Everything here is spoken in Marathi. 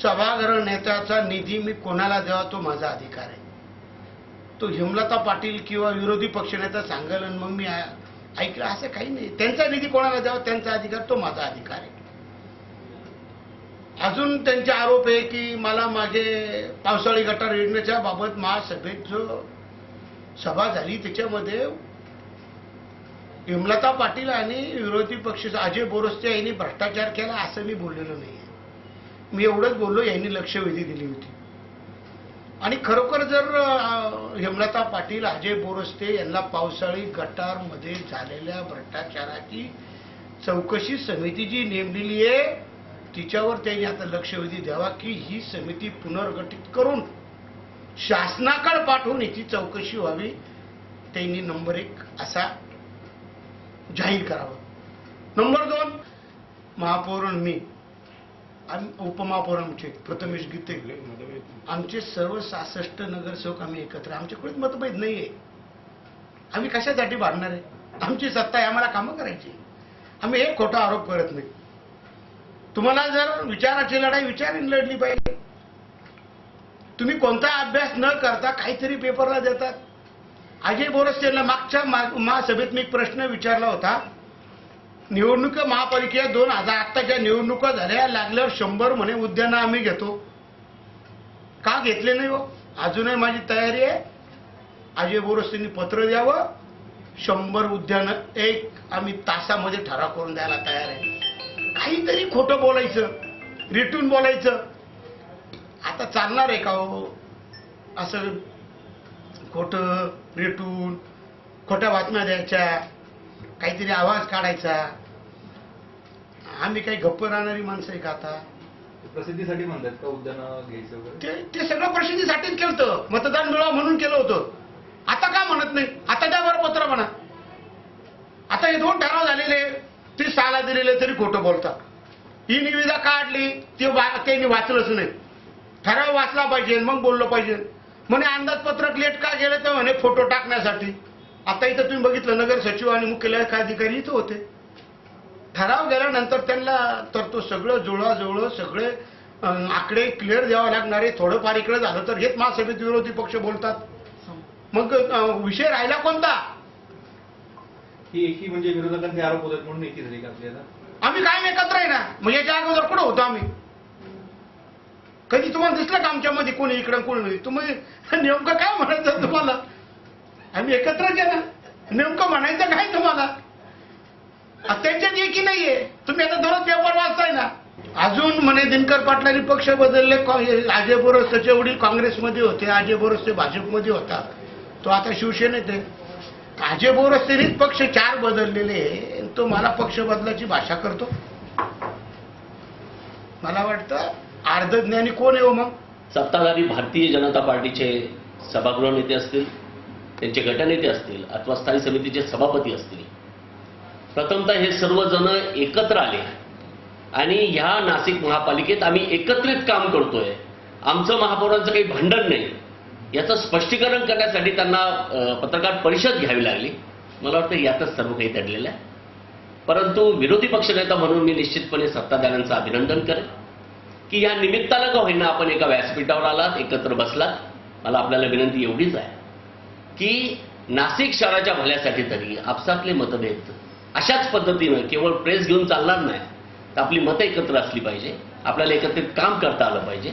सभागृह नेत्याचा निधी मी कोणाला द्यावा तो माझा अधिकार आहे. तो हेमलता पाटील किंवा विरोधी पक्षनेता सांगेल आणि मग मी ऐकलं असं काही नाही. त्यांचा निधी कोणाला द्यावा त्यांचा अधिकार, तो माझा अधिकार आहे. अजून त्यांचे आरोप आहे की मला मागे पावसाळी गटार योजनेच्या बाबत महासभेत जो सभा झाली त्याच्यामध्ये हेमलता पाटील आणि विरोधी पक्ष अजय बोरस्ते यांनी भ्रष्टाचार केला असं मी बोललेलो नाही. मी एवढंच बोललो यांनी लक्षवेधी दिली होती. आणि खरोखर जर हेमलता पाटील अजय बोरस्ते यांना पावसाळी गटारमध्ये झालेल्या भ्रष्टाचाराची चौकशी समिती जी नेमलेली आहे तिच्यावर त्यांनी आता लक्षवेधी द्यावा की ही समिती पुनर्गठित करून शासनाकडे पाठवून याची चौकशी व्हावी. त्यांनी नंबर 1 असा जाहीर करावा. नंबर 2 महापौर मी उपमहापौर आमचे प्रथमेश गीते आमचे सर्व 66 नगरसेवक आम्ही एकत्र. आमच्याकडे मतभेद नाहीये. आम्ही कशासाठी भांडणार आहे? आमची सत्ता आहे, आम्हाला कामं करायची. आम्ही एक खोटा आरोप करत नाही. तुम्हाला जर विचाराची लढाई विचाराने लढली पाहिजे. तुम्ही कोणता अभ्यास न करता काहीतरी पेपरला देतात. अजय बोरस्तेला मागच्या महासभेत मी एक प्रश्न विचारला होता. निवडणुका महापालिकेच्या 2008च्या निवडणुका झाल्या लागल्यावर 100 म्हणे उद्यानं आम्ही घेतो. का घेतले नाही हो? अजूनही माझी तयारी आहे. अजय बोरस्तेंनी पत्र द्यावं. 100 उद्यानं आम्ही तासामध्ये ठराव करून द्यायला तयार आहे. काहीतरी खोटं बोलायचं, रिटून बोलायचं. आता चालणार आहे का हो असं खोटं रिटून, खोट्या बातम्या द्यायच्या, काहीतरी आवाज काढायचा? आम्ही काही गप्प राहणारी माणसं आहे का? आता प्रसिद्धीसाठी म्हणतात का उद्यानं घ्यायचं वगैरे? ते सगळं प्रसिद्धीसाठीच केलं होतं. मतदान मिळावं म्हणून केलं होतं. आता का म्हणत नाही? आता त्या बरं पत्र म्हणा. आता हे 2 ठराव झालेले ते 6ला दिलेले तरी खोटं बोलतात. ही निविदा काढली ती त्यांनी वाचलंच नाही. ठराव वाचला पाहिजे मग बोललं पाहिजे. म्हणे अंदाजपत्रक लेट का गेलं तर म्हणे फोटो टाकण्यासाठी. आता इथं तुम्ही बघितलं नगर सचिव आणि मुख्य लेखाधिकारी इथं होते. ठराव गेल्यानंतर त्यांना तर तो सगळं जुळवाजुळव सगळे आकडे क्लिअर द्यावं लागणारे. थोडंफार इकडे झालं तर हेच महासभेत विरोधी पक्ष बोलतात. मग विषय राहिला कोणता? ही एकी म्हणजे विरोधकांचे आरोप होतात म्हणून एकी झाली का आपल्याला? आम्ही कायम एकत्र आहे ना. मग याच्या अगोदर कुठं होतो आम्ही? कधी तुम्हाला दिसलं का आमच्यामध्ये कोणी इकडं कोणी नाही? तुम्ही नेमकं काय म्हणायचं तुम्हाला? आम्ही एकत्रच आहे ना. नेमकं म्हणायचं काय तुम्हाला? त्यांच्यात एकी नाहीये. तुम्ही आता दररोज पेपर वाचताय ना. अजून म्हणे दिनकर पाटलांनी पक्ष बदलले. अजय बोरस्तेचे वडील काँग्रेसमध्ये होते, अजय बोरस्ते भाजपमध्ये होता, तो आता शिवसेनेत आहे. अजय बोरस्तेनीच पक्ष 4 बदललेले. तो मला पक्ष बदलाची भाषा करतो. मला वाटतं अर्धज्ञानी कोण आहे हो मग? सत्ताधारी भारतीय जनता पार्टीचे सभागृह नेते असतील, त्यांचे गटनेते असतील अथवा स्थायी समितीचे सभापती असतील, प्रथमतः हे सर्वजण एकत्र आले आणि ह्या नाशिक महापालिकेत आम्ही एकत्रित काम करतोय, आमचं महापौरांचं काही भांडण नाही, याचं स्पष्टीकरण करण्यासाठी त्यांना पत्रकार परिषद घ्यावी लागली. मला वाटतं यातच सर्व काही दडलेलं आहे. परंतु विरोधी पक्षनेता म्हणून मी निश्चितपणे सत्ताधाऱ्यांचं अभिनंदन करेन की या निमित्तानं का होईना आपण एका व्यासपीठावर आलात, एकत्र बसलात. मला आपल्याला विनंती एवढीच आहे की नाशिक शहराच्या भल्यासाठी तरी आपसातले मतभेद अशाच पद्धतीनं केवळ प्रेस घेऊन चालणार नाही, तर आपली मतं एकत्र असली पाहिजे. आपल्याला एकत्रित काम करता आलं पाहिजे.